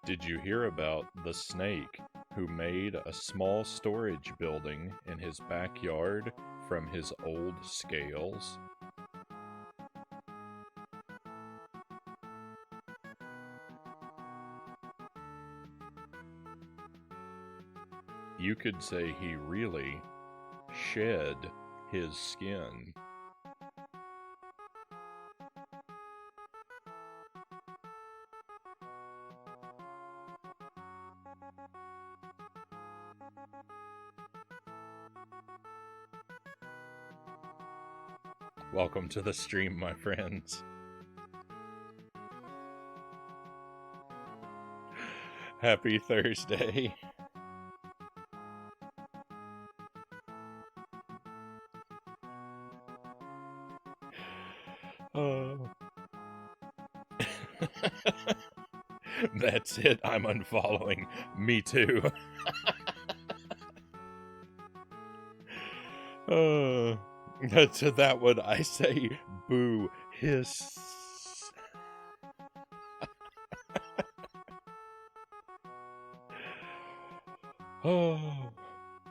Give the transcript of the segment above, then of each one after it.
Did you hear about the snake who made a small storage building in his backyard from his old scales? You could say he really shed his skin. Welcome to the stream, my friends. Happy Thursday. Oh. That's it. I'm unfollowing. Me too. To that one, I say boo, hiss. Oh,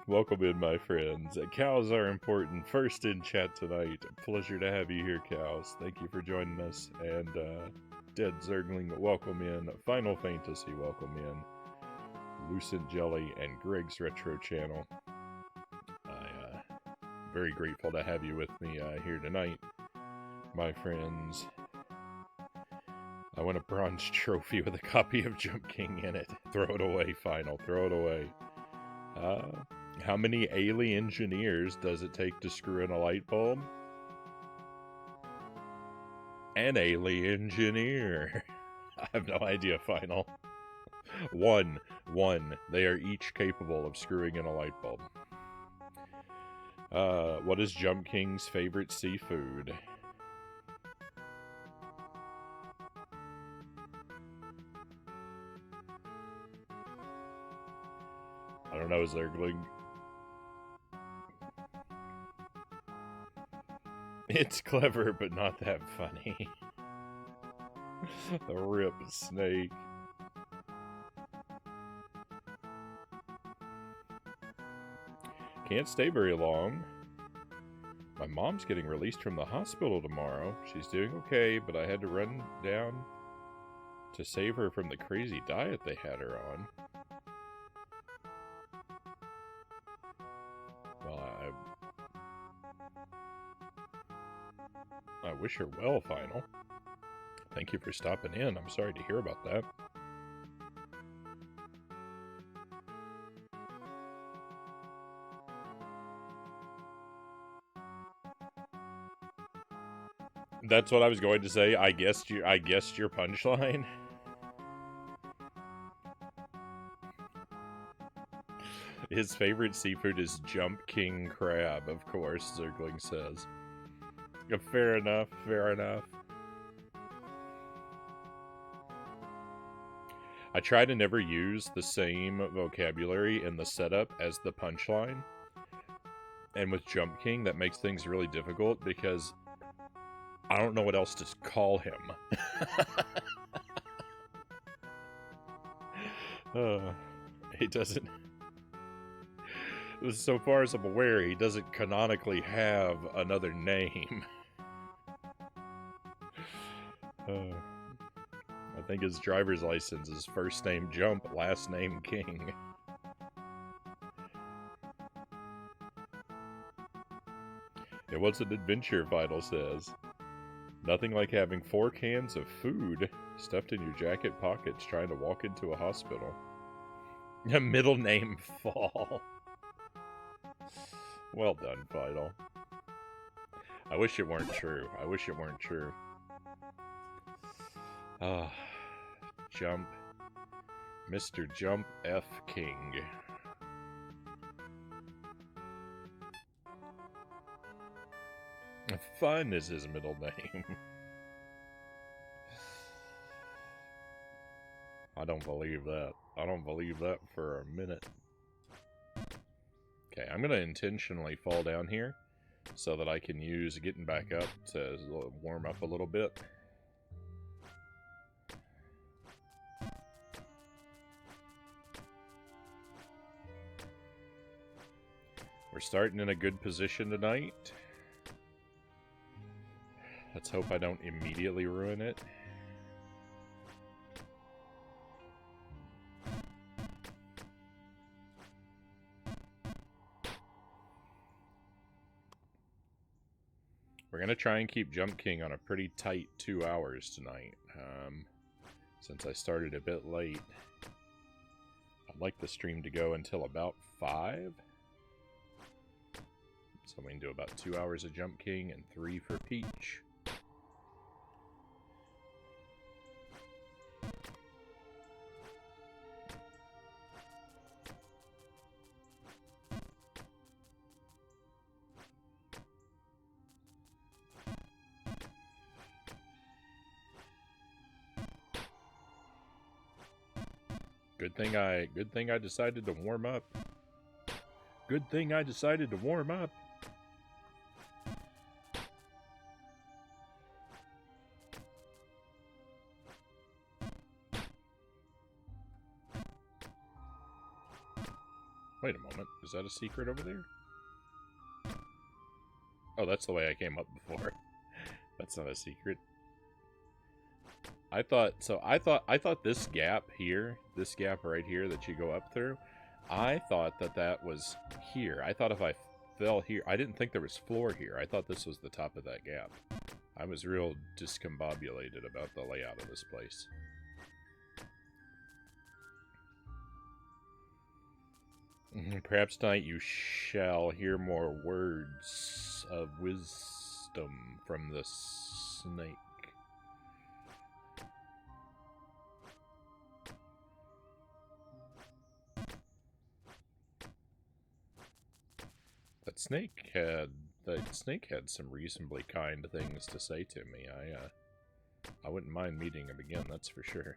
welcome in, my friends. Cows are important. First in chat tonight. Pleasure to have you here, Cows. Thank you for joining us. And Dead Zergling, welcome in. Final Fantasy, welcome in. Lucent Jelly and Greg's Retro Channel. Very grateful to have you with me here tonight, my friends. I want a bronze trophy with a copy of Jump King in it. Throw it away, Final. Throw it away. How many alien engineers does it take to screw in a light bulb? An alien engineer. I have no idea, Final. One. They are each capable of screwing in a light bulb. What is Jump King's favorite seafood? I don't know, Zergling. It's clever, but not that funny. The rip snake. Can't stay very long. My mom's getting released from the hospital tomorrow. She's doing okay, but I had to run down to save her from the crazy diet they had her on. Well, I wish her well, Final. Thank you for stopping in. I'm sorry to hear about that. That's what I was going to say. I guessed your punchline. His favorite seafood is Jump King crab, of course, Zergling says. Fair enough, fair enough. I try to never use the same vocabulary in the setup as the punchline. And with Jump King, that makes things really difficult because I don't know what else to call him. He doesn't... So far as I'm aware, he doesn't canonically have another name. I think his driver's license is first name Jump, last name King. It was an adventure, Vital says. Nothing like having 4 cans of food stuffed in your jacket pockets trying to walk into a hospital. A middle name Fall. Well done, Vital. I wish it weren't true. I wish it weren't true. Jump. Mr. Jump F. King. Fun is his middle name. I don't believe that. I don't believe that for a minute. Okay, I'm going to intentionally fall down here so that I can use getting back up to warm up a little bit. We're starting in a good position tonight. Let's hope I don't immediately ruin it. We're going to try and keep Jump King on a pretty tight 2 hours tonight. Since I started a bit late. I'd like the stream to go until about 5. So we can do about 2 hours of Jump King and 3 for Peach. Good thing I decided to warm up. Good thing I decided to warm up. Wait a moment. Is that a secret over there? Oh, that's the way I came up before. That's not a secret. I thought this gap here, this gap right here that you go up through, I thought that was here. I thought if I fell here, I didn't think there was floor here. I thought this was the top of that gap. I was real discombobulated about the layout of this place. Perhaps tonight you shall hear more words of wisdom from the snake. That snake had some reasonably kind things to say to me. I wouldn't mind meeting him again, that's for sure.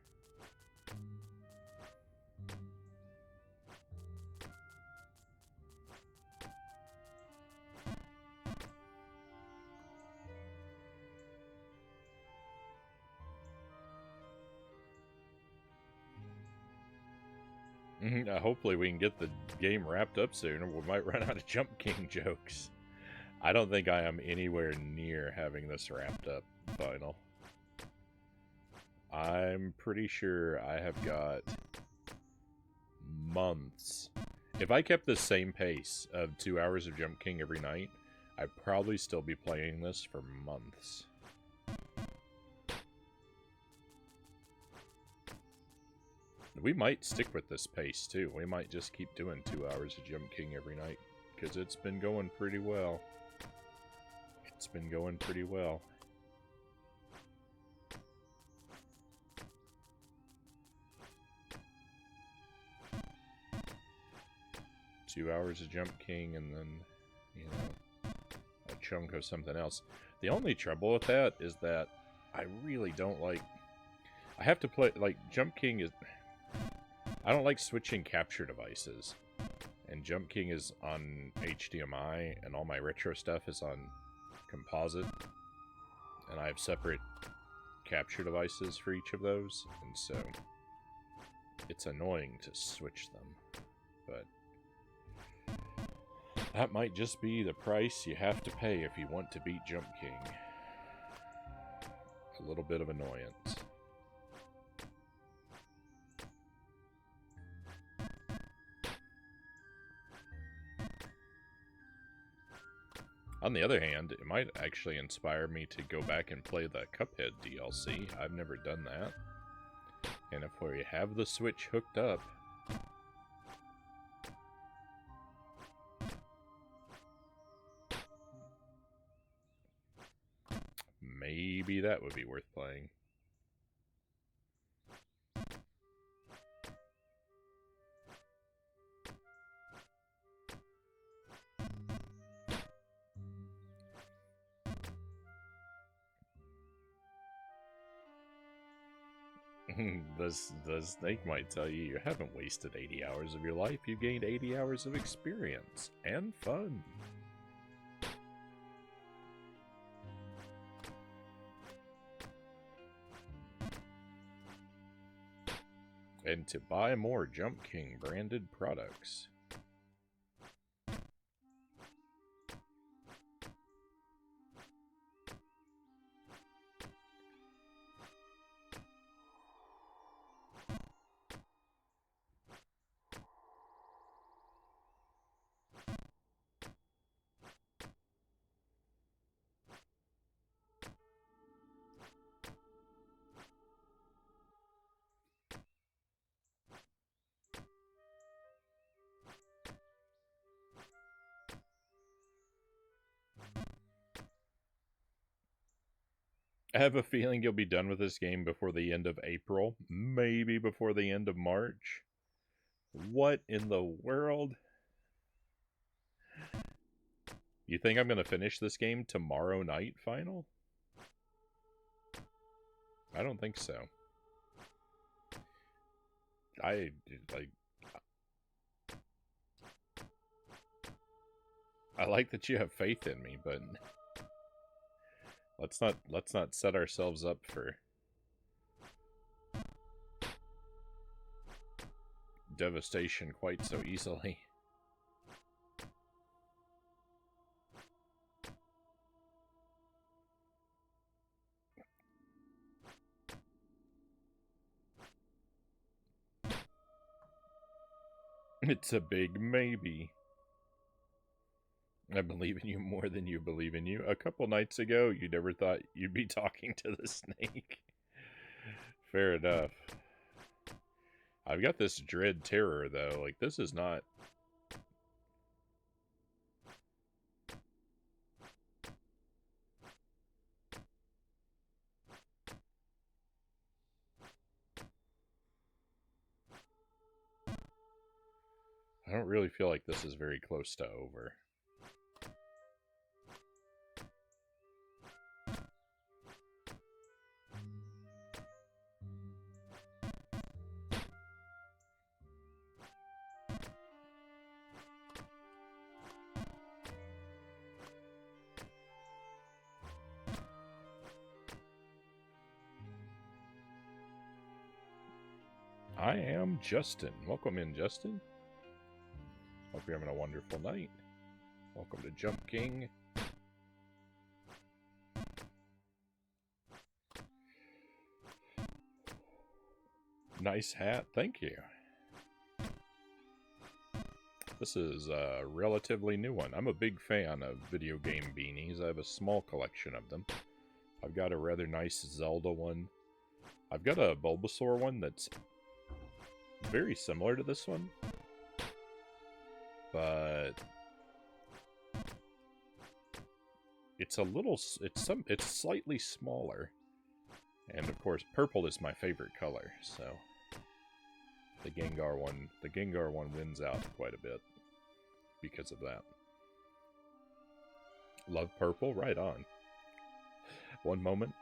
Hopefully we can get the game wrapped up soon, or we might run out of Jump King jokes. I don't think I am anywhere near having this wrapped up final. I'm pretty sure I have got months. If I kept the same pace of 2 hours of Jump King every night, I'd probably still be playing this for months. We might stick with this pace, too. We might just keep doing 2 hours of Jump King every night, because it's been going pretty well. It's been going pretty well. Two hours of Jump King, and then, you know, a chunk of something else. The only trouble with that is that I really don't like... I have to play... Like, Jump King is... I don't like switching capture devices, and Jump King is on HDMI, and all my retro stuff is on composite, and I have separate capture devices for each of those, and so it's annoying to switch them, but that might just be the price you have to pay if you want to beat Jump King. A little bit of annoyance. On the other hand, it might actually inspire me to go back and play the Cuphead DLC. I've never done that. And if we have the Switch hooked up... maybe that would be worth playing. The snake might tell you you haven't wasted 80 hours of your life. You gained 80 hours of experience and fun. And to buy more Jump King branded products. I have a feeling you'll be done with this game before the end of April, maybe before the end of March. What in the world? You think I'm going to finish this game tomorrow night, final? I don't think so. I like that you have faith in me, but let's not set ourselves up for devastation quite so easily. It's a big maybe. I believe in you more than you believe in you. A couple nights ago, you never thought you'd be talking to the snake. Fair enough. I've got this dread terror, though. Like, this is not... I don't really feel like this is very close to over. I am Justin. Welcome in, Justin. Hope you're having a wonderful night. Welcome to Jump King. Nice hat, thank you. This is a relatively new one. I'm a big fan of video game beanies. I have a small collection of them. I've got a rather nice Zelda one. I've got a Bulbasaur one that's very similar to this one, but it's a little, it's slightly smaller. And of course, purple is my favorite color, so the Gengar one wins out quite a bit because of that. Love purple? Right on. One moment.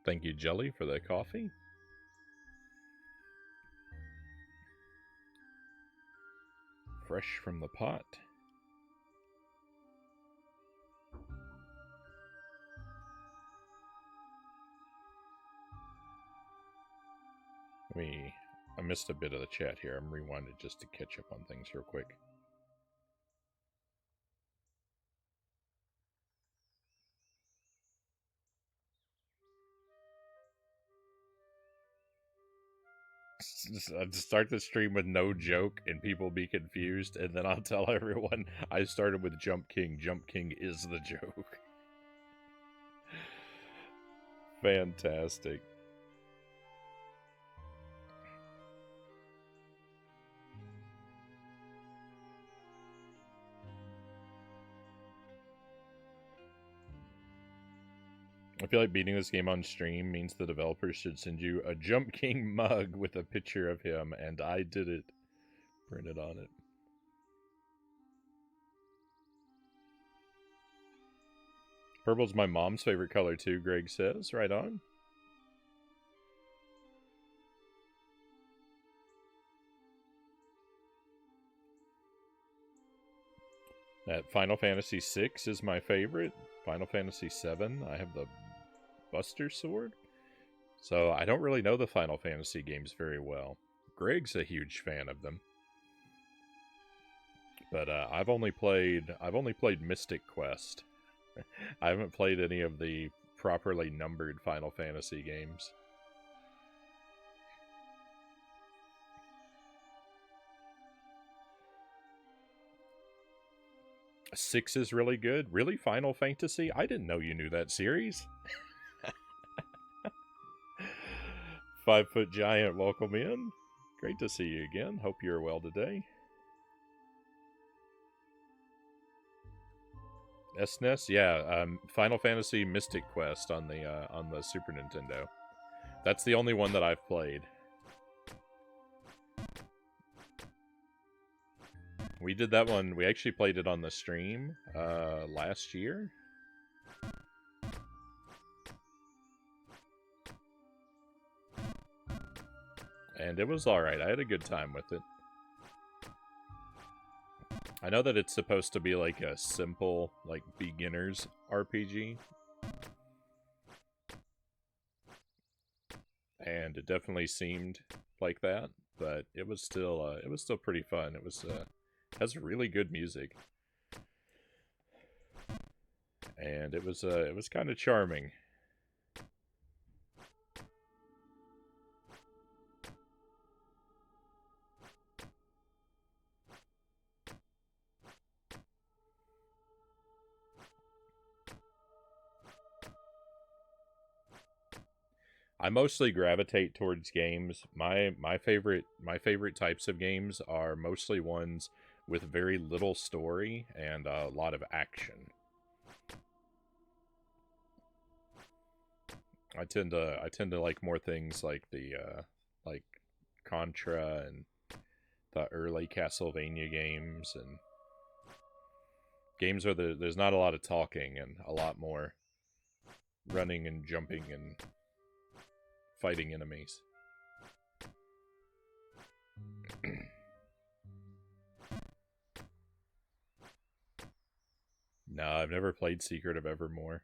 Thank you, Jelly, for the coffee. Fresh from the pot. I missed a bit of the chat here. I'm rewinded just to catch up on things real quick. I'd start the stream with no joke and people be confused, and then I'll tell everyone I started with Jump King. Jump King is the joke. Fantastic. I feel like beating this game on stream means the developers should send you a Jump King mug with a picture of him, and I did it printed on it. Purple's my mom's favorite color too, Greg says. Right on. That Final Fantasy VI is my favorite. Final Fantasy VII, I have the Buster Sword. So I don't really know the Final Fantasy games very well. Greg's a huge fan of them. But I've only played Mystic Quest. I haven't played any of the properly numbered Final Fantasy games. 6 is really good. Really, Final Fantasy? I didn't know you knew that series. 5-Foot Giant, welcome in. Great to see you again. Hope you're well today. SNES, yeah. Final Fantasy Mystic Quest on the Super Nintendo. That's the only one that I've played. We did that one. We actually played it on the stream last year. And it was alright. I had a good time with it. I know that it's supposed to be like a simple, like, beginner's RPG. And it definitely seemed like that, but it was still pretty fun. It was has really good music. And it was kind of charming. I mostly gravitate towards games. My favorite types of games are mostly ones with very little story and a lot of action. I tend to like more things like the like Contra and the early Castlevania games, and games where there's not a lot of talking and a lot more running and jumping and fighting enemies. No, I've never played Secret of Evermore.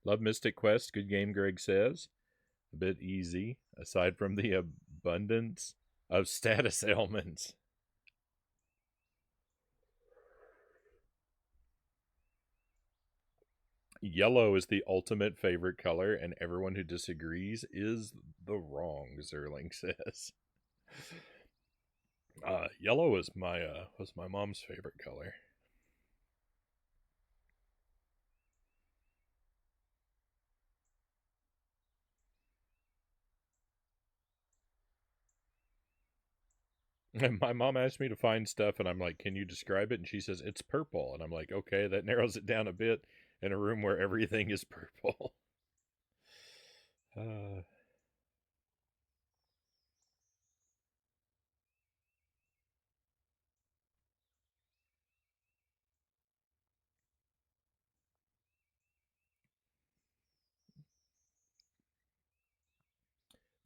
Love Mystic Quest. Good game, Greg says. A bit easy, aside from the abundance of status ailments. Yellow is the ultimate favorite color, and everyone who disagrees is the wrong, Zerling says. Yellow was my mom's favorite color. And my mom asked me to find stuff, and I'm like, can you describe it? And she says, it's purple. And I'm like, okay, that narrows it down a bit in a room where everything is purple.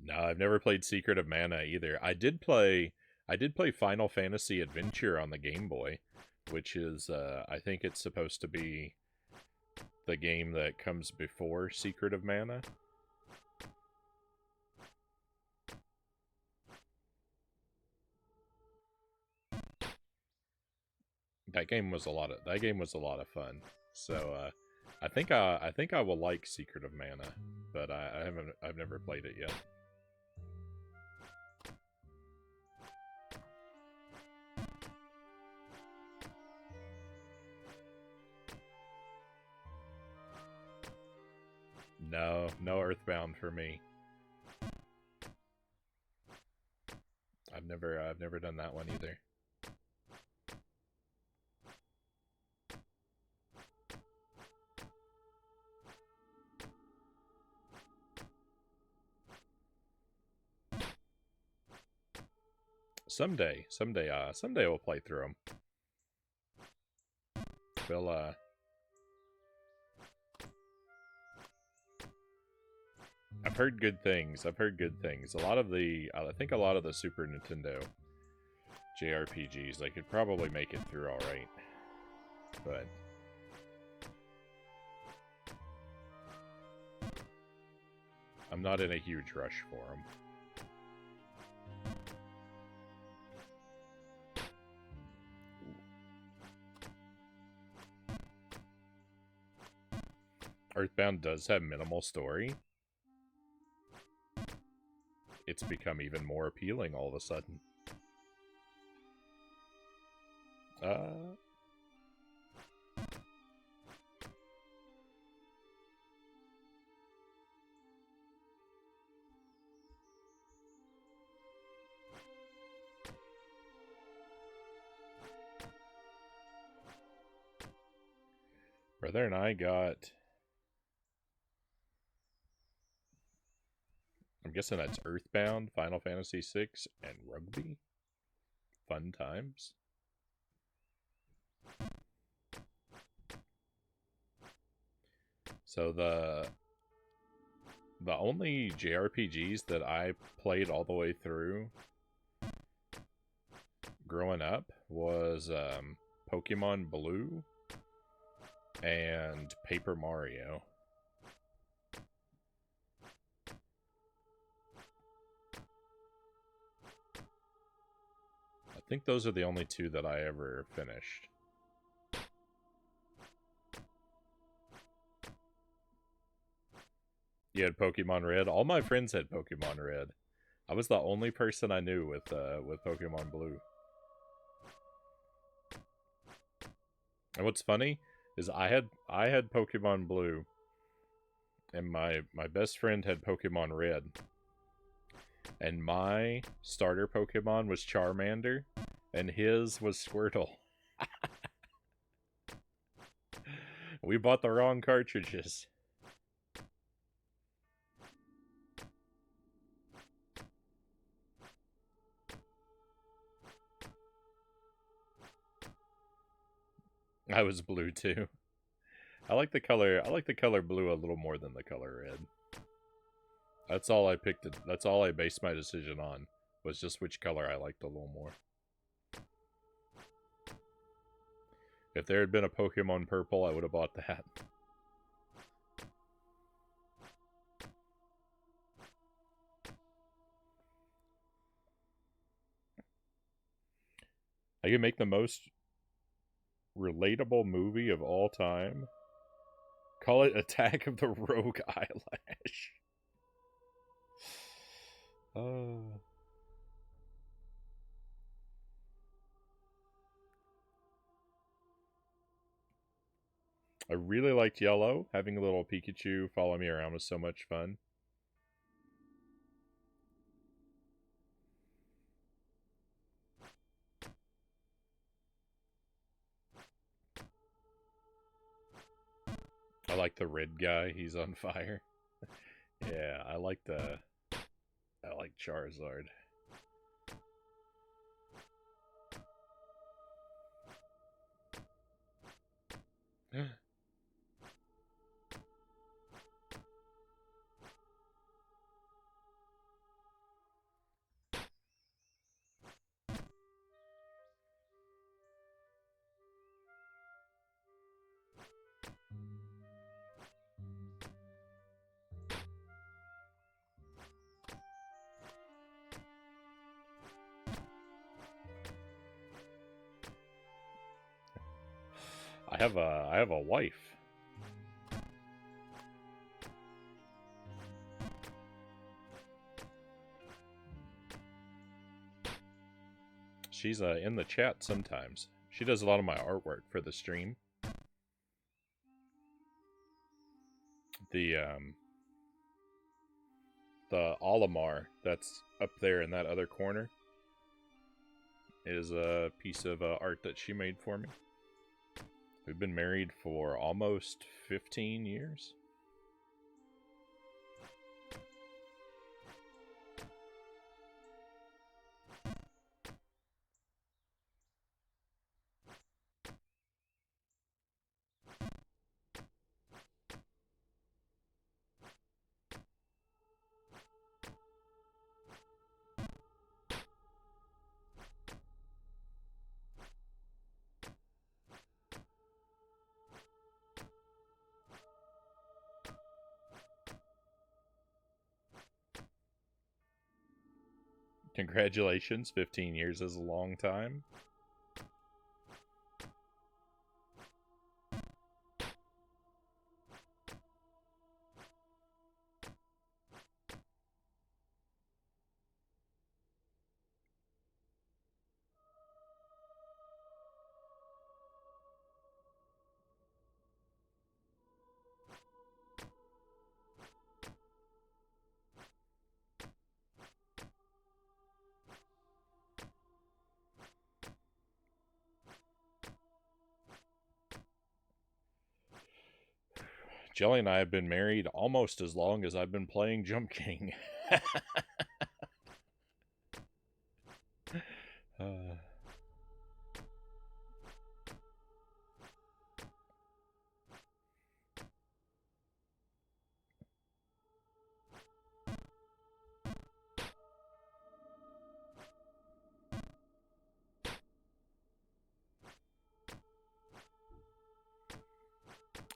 No, I've never played Secret of Mana either. I did play Final Fantasy Adventure on the Game Boy, which is I think it's supposed to be the game that comes before Secret of Mana. That game was a lot of fun. So I think I will like Secret of Mana, but I've never played it yet. No Earthbound for me. I've never done that one either. Someday we'll play through them. We'll I've heard good things. A lot of the I think a lot of the Super Nintendo JRPGs, they could probably make it through all right, but I'm not in a huge rush for them. Earthbound does have minimal story, it's become even more appealing all of a sudden. Brother and I got... I'm guessing that's Earthbound, Final Fantasy VI, and Rugby. Fun times. So the only JRPGs that I played all the way through growing up was Pokemon Blue and Paper Mario. I think those are the only two that I ever finished. You had Pokemon Red? All my friends had Pokemon Red. I was the only person I knew with Pokemon Blue. And what's funny is I had Pokemon Blue, and my best friend had Pokemon Red. And my starter Pokemon was Charmander, and his was Squirtle. We bought the wrong cartridges. I was blue too. I like the color blue a little more than the color red. That's all I picked. That's all I based my decision on, was just which color I liked a little more. If there had been a Pokemon Purple, I would have bought that. I can make the most relatable movie of all time. Call it Attack of the Rogue Eyelash. I really liked Yellow. Having a little Pikachu follow me around was so much fun. I like the red guy. He's on fire. Yeah, I like Charizard. I have a wife. She's in the chat sometimes. She does a lot of my artwork for the stream. The Olimar that's up there in that other corner is a piece of art that she made for me. We've been married for almost 15 years. Congratulations, 15 years is a long time. Jelly and I have been married almost as long as I've been playing Jump King. uh,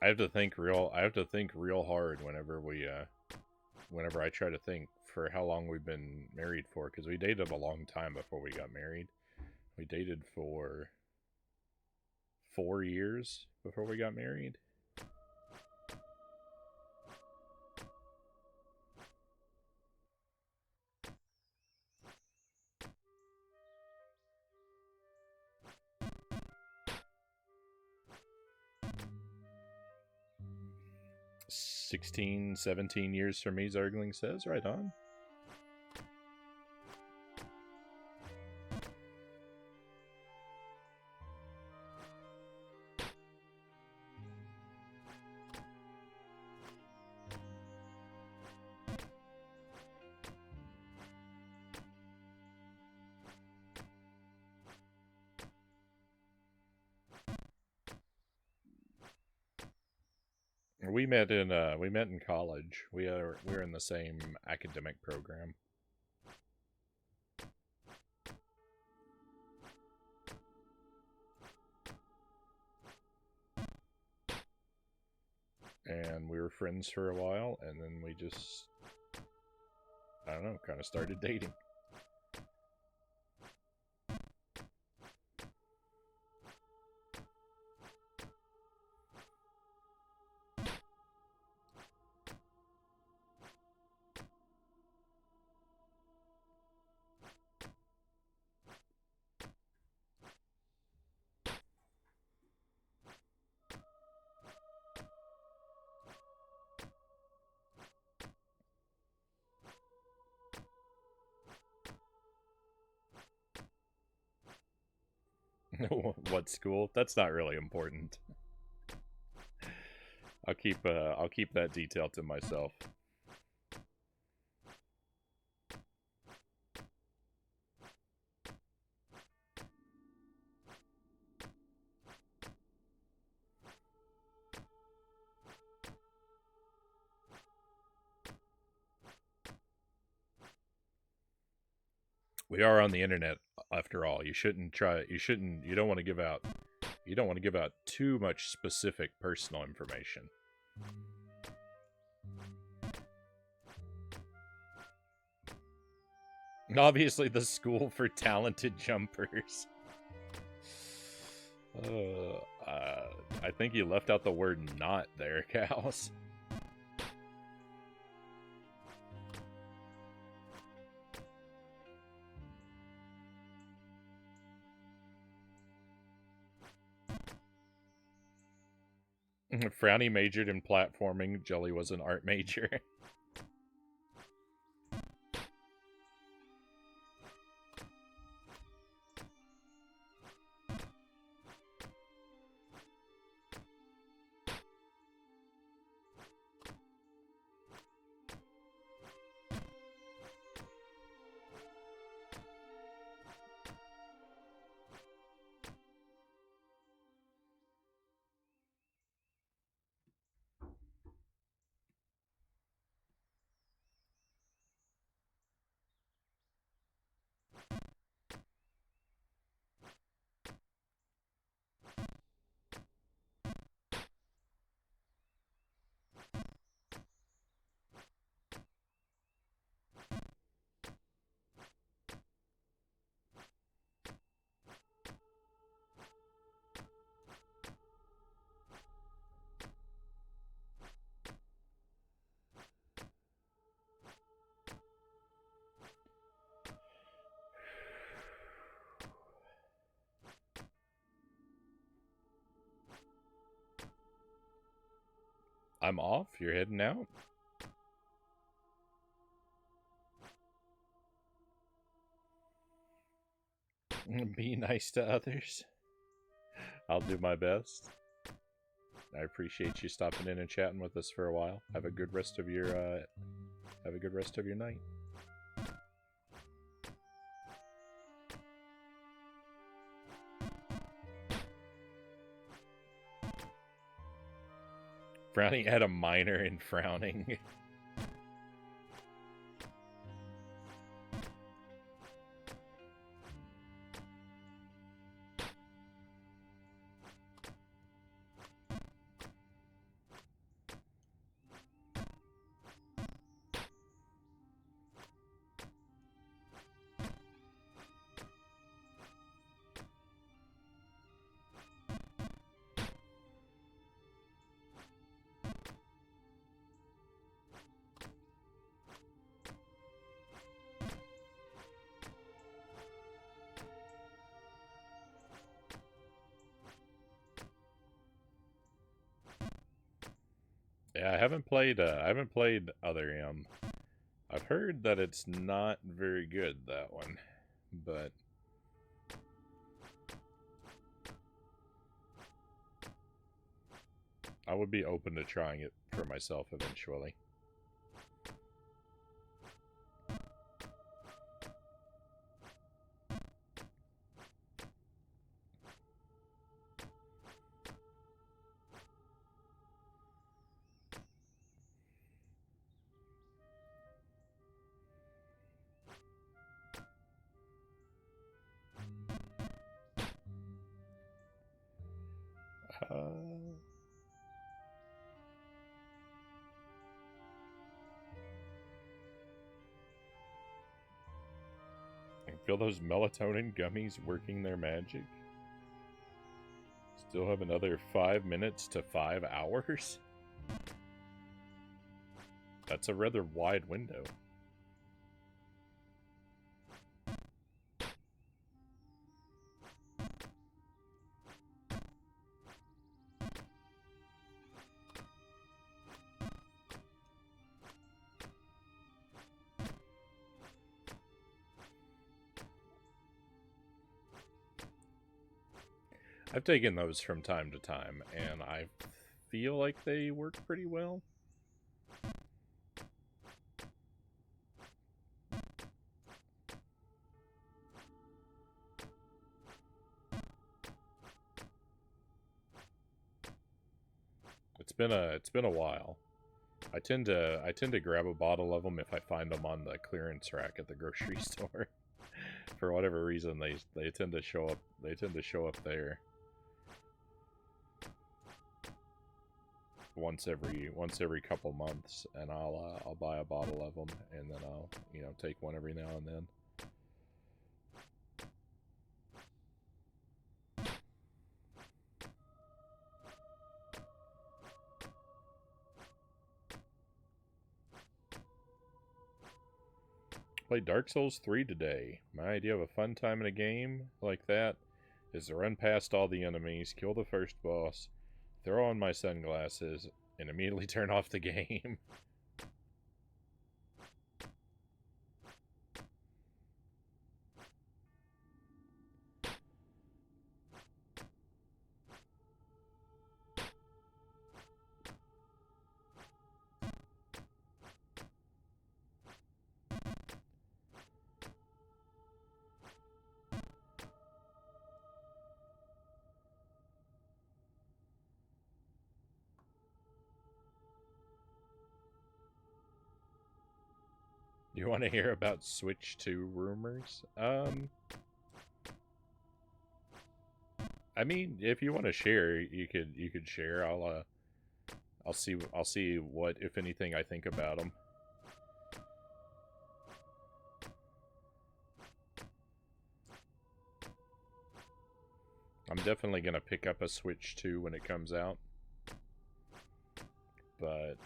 I have to think real hard whenever I try to think for how long we've been married for, because we dated a long time before we got married. We dated for 4 years before we got married. $16-17 for me, Zergling says. Right on. We met in college. We're in the same academic program. And we were friends for a while, and then we just, I don't know, kind of started dating. What school? That's not really important. I'll keep that detail to myself. We are on the internet after all. You don't want to give out too much specific personal information. Obviously the school for talented jumpers. I think you left out the word "not" there, Cows. Frownie majored in platforming. Jelly was an art major. I'm off. You're heading out. Be nice to others. I'll do my best. I appreciate you stopping in and chatting with us for a while. Have a good rest of your night. Frownie had a minor in frowning. Yeah, I haven't played Other M. I've heard that it's not very good, that one, but I would be open to trying it for myself eventually. I can feel those melatonin gummies working their magic. Still have another 5 minutes to 5 hours? That's a rather wide window. I've taken those from time to time, and I feel like they work pretty well. It's been a while. I tend to grab a bottle of them if I find them on the clearance rack at the grocery store. For whatever reason, they tend to show up. They tend to show up there once every couple months, and I'll buy a bottle of them, and then I'll take one every now and then. Played Dark Souls 3 today. My idea of a fun time in a game like that is to run past all the enemies, kill the first boss, throw on my sunglasses, and immediately turn off the game. You want to hear about Switch 2 rumors? I mean, if you want to share, you could share. I'll see what, if anything, I think about them. I'm definitely gonna pick up a Switch 2 when it comes out, but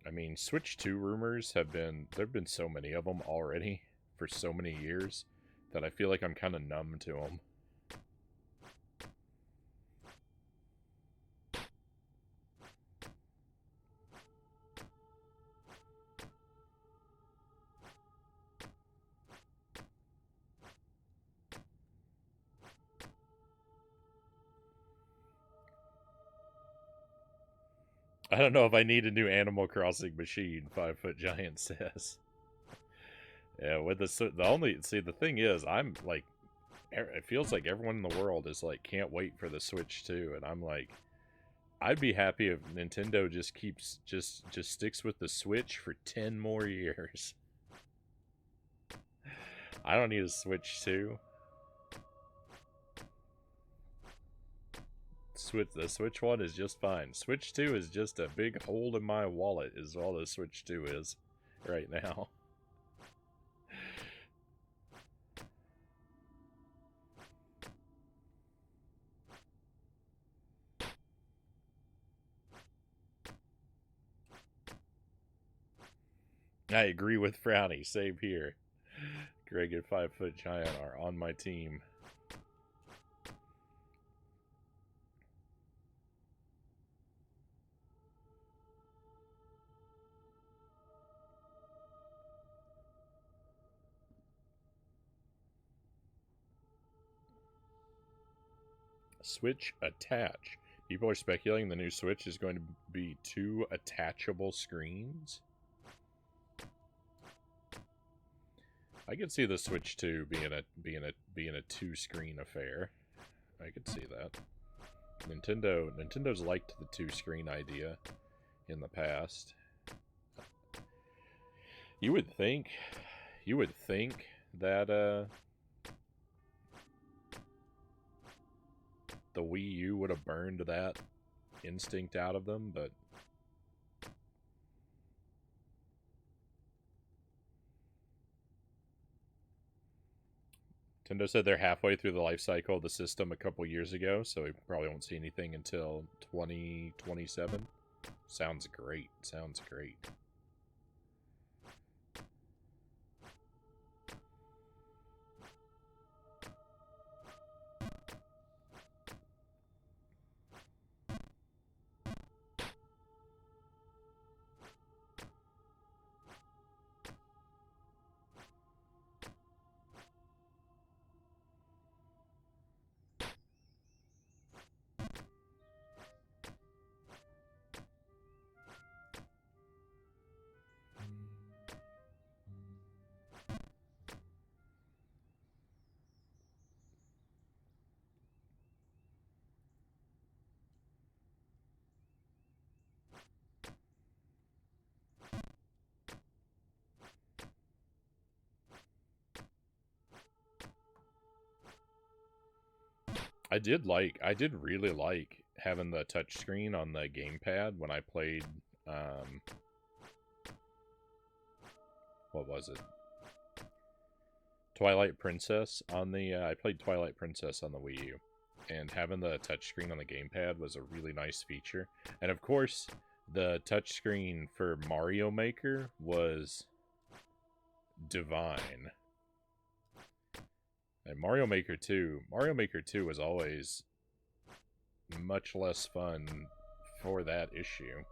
I mean, Switch 2 rumors there've been so many of them already for so many years that I feel like I'm kind of numb to them. I don't know if I need a new Animal Crossing machine, 5 Foot Giant says. Yeah, with the thing is, I'm like, it feels like everyone in the world is like, can't wait for the Switch 2, and I'm like, I'd be happy if Nintendo just sticks with the Switch for 10 more years. I don't need a Switch 2. The Switch 1 is just fine. Switch 2 is just a big hole in my wallet, is all the Switch 2 is right now. I agree with Frownie. Same here. Greg and 5 Foot Giant are on my team. Switch attach. People are speculating the new Switch is going to be 2 attachable screens. I could see the Switch 2 being a 2-screen affair. I could see that. Nintendo's liked the 2-screen idea in the past. You would think that the Wii U would have burned that instinct out of them, but Nintendo said they're halfway through the life cycle of the system a couple years ago, so we probably won't see anything until 2027. Sounds great. Sounds great. I did really like having the touchscreen on the gamepad when I played, what was it? Twilight Princess on the, I played Twilight Princess on the Wii U, and having the touchscreen on the gamepad was a really nice feature. And of course, the touchscreen for Mario Maker was divine. And Mario Maker 2 was always much less fun for that issue.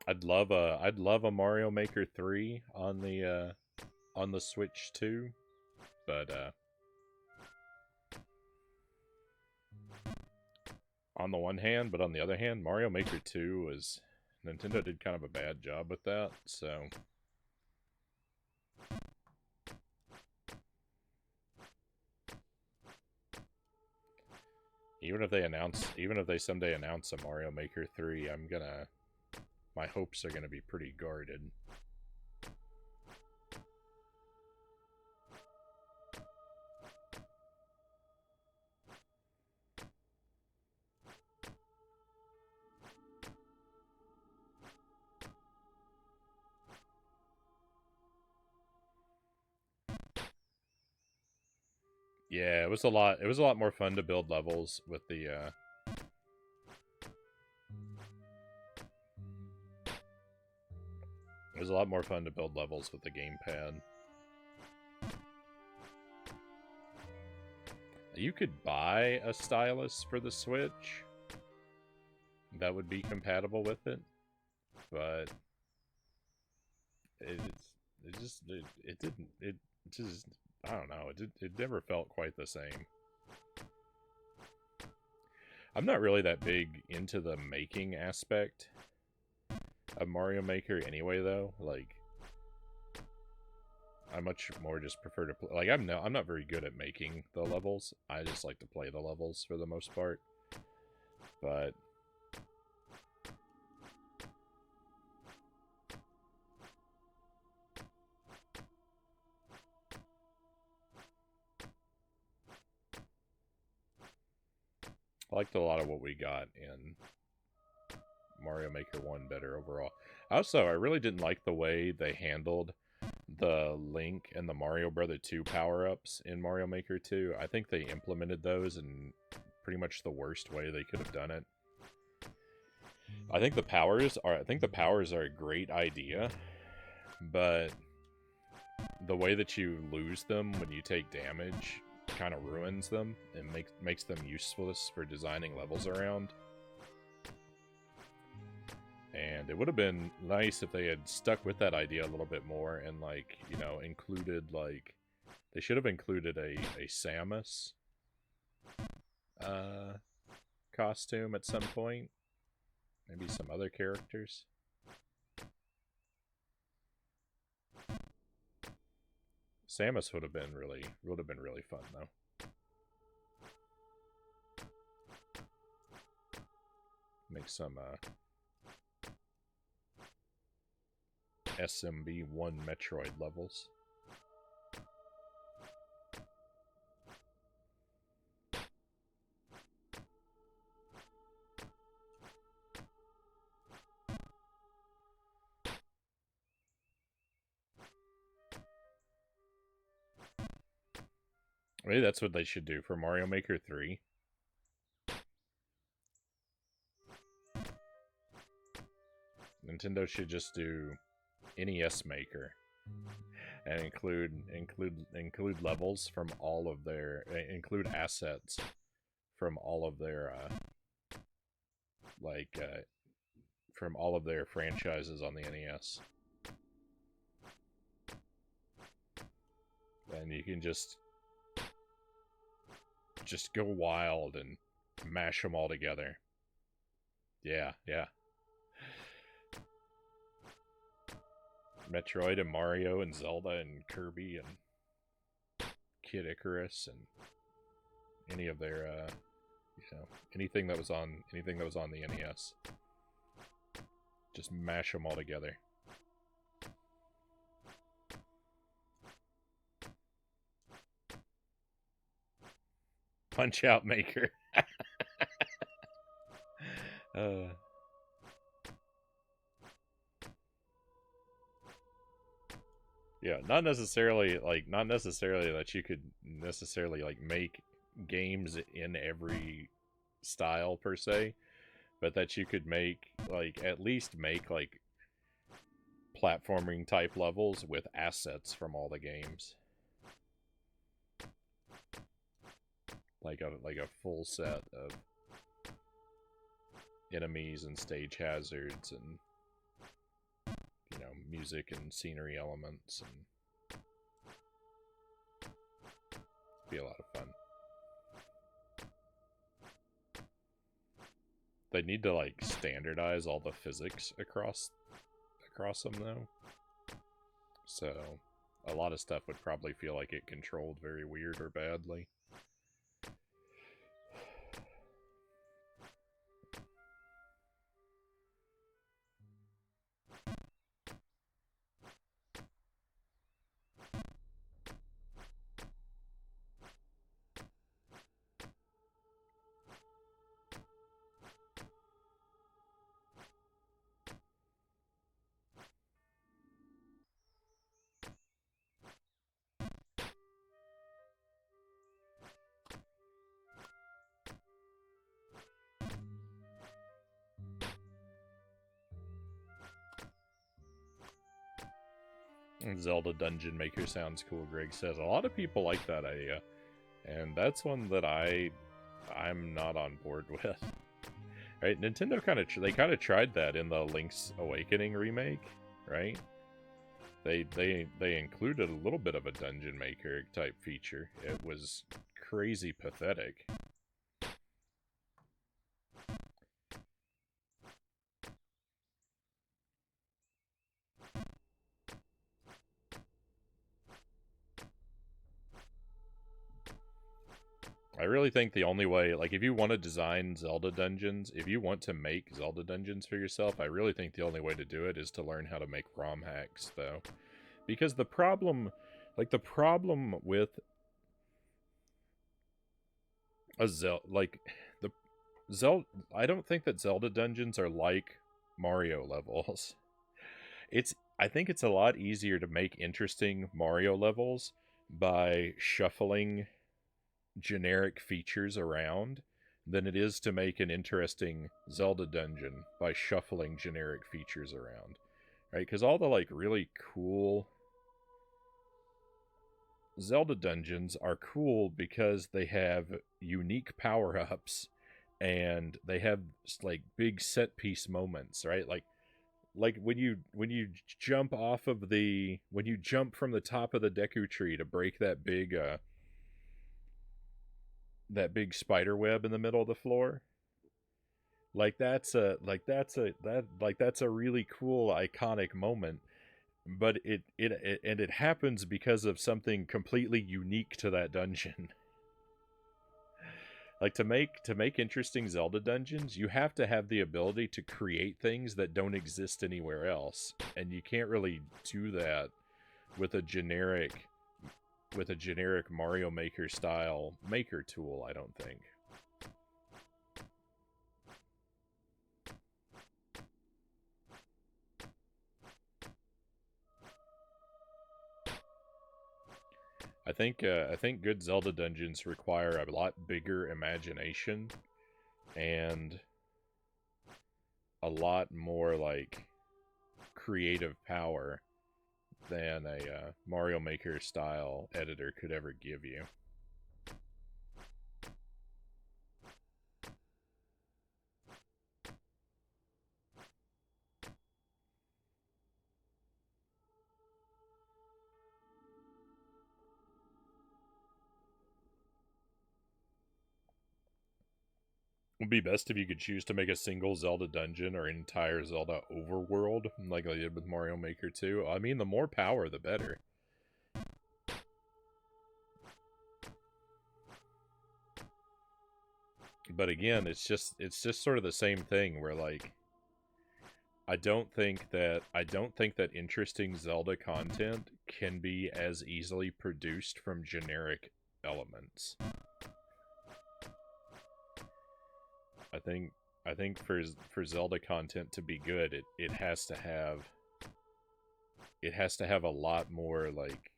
I'd love a Mario Maker 3 on the Switch too, but on the one hand, but on the other hand, Mario Maker 2 was, Nintendo did kind of a bad job with that, so even if they someday announce a Mario Maker 3, my hopes are gonna be pretty guarded. Yeah, it was a lot more fun to build levels with the It was a lot more fun to build levels with the gamepad. You could buy a stylus for the Switch that would be compatible with it, but it just I don't know, it never felt quite the same. I'm not really that big into the making aspect of Mario Maker anyway, though. Like, I much more just prefer to play. Like, I'm not very good at making the levels. I just like to play the levels for the most part. But I liked a lot of what we got in Mario Maker 1 better overall. Also, I really didn't like the way they handled the Link and the Mario Brother 2 power-ups in Mario Maker 2. I think they implemented those in pretty much the worst way they could have done it. I think the powers are a great idea, but the way that you lose them when you take damage kind of ruins them and makes them useless for designing levels around. And it would have been nice if they had stuck with that idea a little bit more and, like, you know, included, like, they should have included a Samus costume at some point. Maybe some other characters. Samus would have been really fun, though. Make some SMB1 Metroid levels. Maybe that's what they should do for Mario Maker 3. Nintendo should just do NES Maker and include levels from all of their include assets from all of their from all of their franchises on the NES. And you can just go wild and mash them all together. Yeah. Metroid and Mario and Zelda and Kirby and Kid Icarus and any of their anything that was on the NES. Just mash them all together. Punch Out Maker. Yeah, not necessarily that you could necessarily like make games in every style per se, but that you could make at least make platforming type levels with assets from all the games. Like a full set of enemies and stage hazards and music and scenery elements, and be a lot of fun. They need to standardize all the physics across them though. So a lot of stuff would probably feel like it controlled very weird or badly. Zelda Dungeon Maker sounds cool, Greg says. A lot of people like that idea, and that's one that I'm not on board with. Right? Nintendo kind of tried that in the Link's Awakening remake, right? They included a little bit of a dungeon maker type feature. It was crazy pathetic. I really think the only way, like, if you want to design Zelda dungeons, if you want to make Zelda dungeons for yourself, I really think the only way to do it is to learn how to make ROM hacks, though. Because the problem with a Zelda, I don't think that Zelda dungeons are like Mario levels. I think it's a lot easier to make interesting Mario levels by shuffling generic features around than it is to make an interesting Zelda dungeon by shuffling generic features around. Right? Because all the like really cool Zelda dungeons are cool because they have unique power-ups and they have like big set piece moments, right? Like when you jump off of the when you jump from the top of the Deku tree to break that big spider web in the middle of the floor. That's a really cool iconic moment, but it happens because of something completely unique to that dungeon. Like to make interesting Zelda dungeons, you have to have the ability to create things that don't exist anywhere else, and you can't really do that with a generic Mario Maker style maker tool, I don't think. I think good Zelda dungeons require a lot bigger imagination and a lot more like creative power than a Mario Maker style editor could ever give you. It would be best if you could choose to make a single Zelda dungeon or an entire Zelda overworld, like I did with Mario Maker 2. I mean, the more power, the better. But again, it's just sort of the same thing where like I don't think that interesting Zelda content can be as easily produced from generic elements. I think for Zelda content to be good, it has to have a lot more like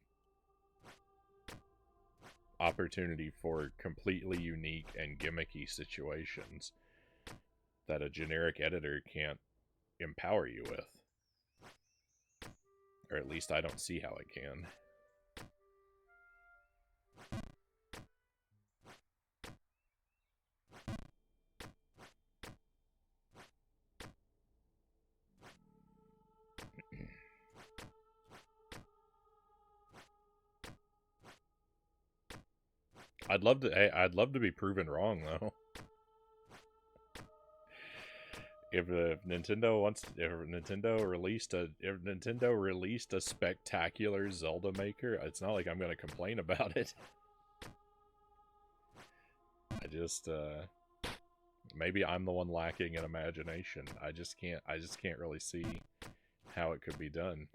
opportunity for completely unique and gimmicky situations that a generic editor can't empower you with. Or at least I don't see how it can. I'd love to be proven wrong though. If Nintendo released a spectacular Zelda maker, it's not like I'm gonna complain about it. I just maybe I'm the one lacking in imagination. I just can't really see how it could be done.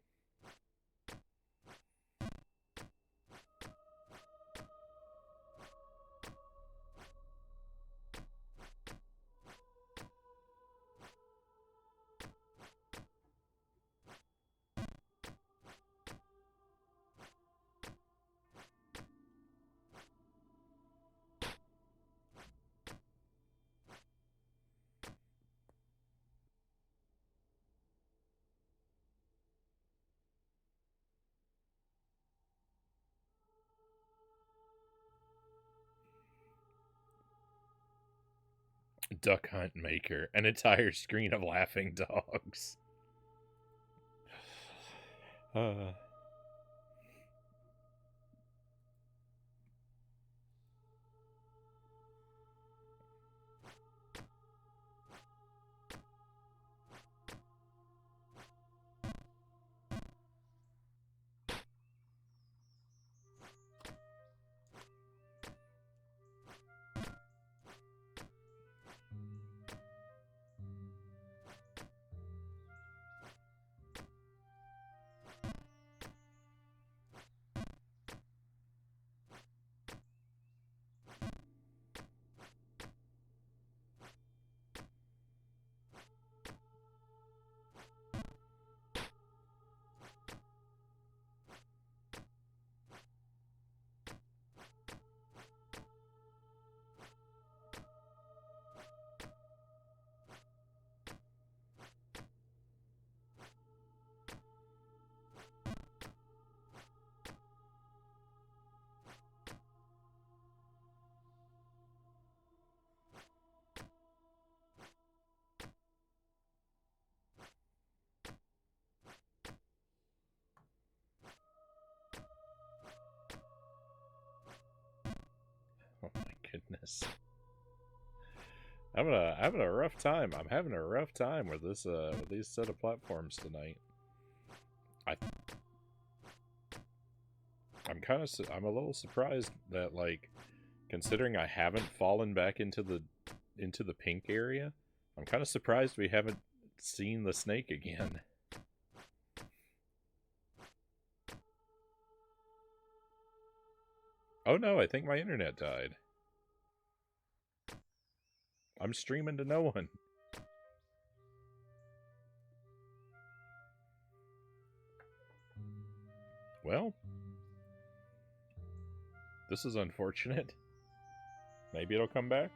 Duck Hunt Maker, an entire screen of laughing dogs. Uh, oh my goodness. I'm having a rough time. I'm having a rough time with this with these set of platforms tonight. I'm a little surprised that, like, considering I haven't fallen back into the pink area, I'm kind of surprised we haven't seen the snake again. Oh no, I think my internet died. I'm streaming to no one. Well, this is unfortunate. Maybe it'll come back.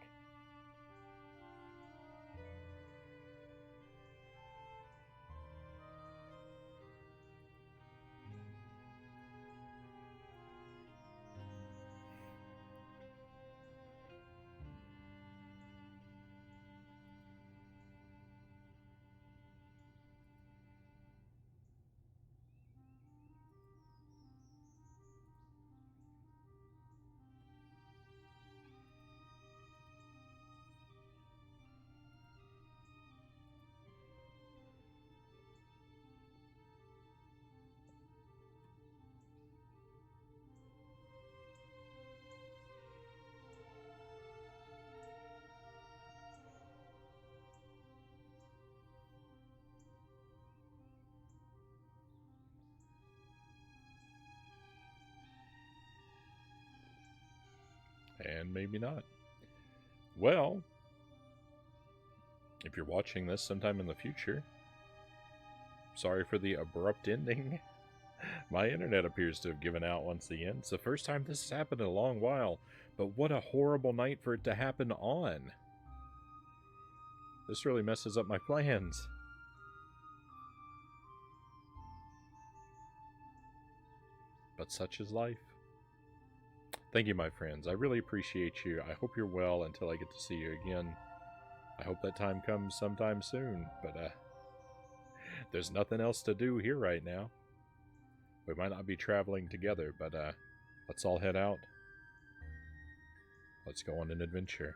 And maybe not. Well, if you're watching this sometime in the future, sorry for the abrupt ending. My internet appears to have given out once again. It's the first time this has happened in a long while, but what a horrible night for it to happen on. This really messes up my plans. But such is life. Thank you, my friends. I really appreciate you. I hope you're well until I get to see you again. I hope that time comes sometime soon, but there's nothing else to do here right now. We might not be traveling together, but let's all head out. Let's go on an adventure.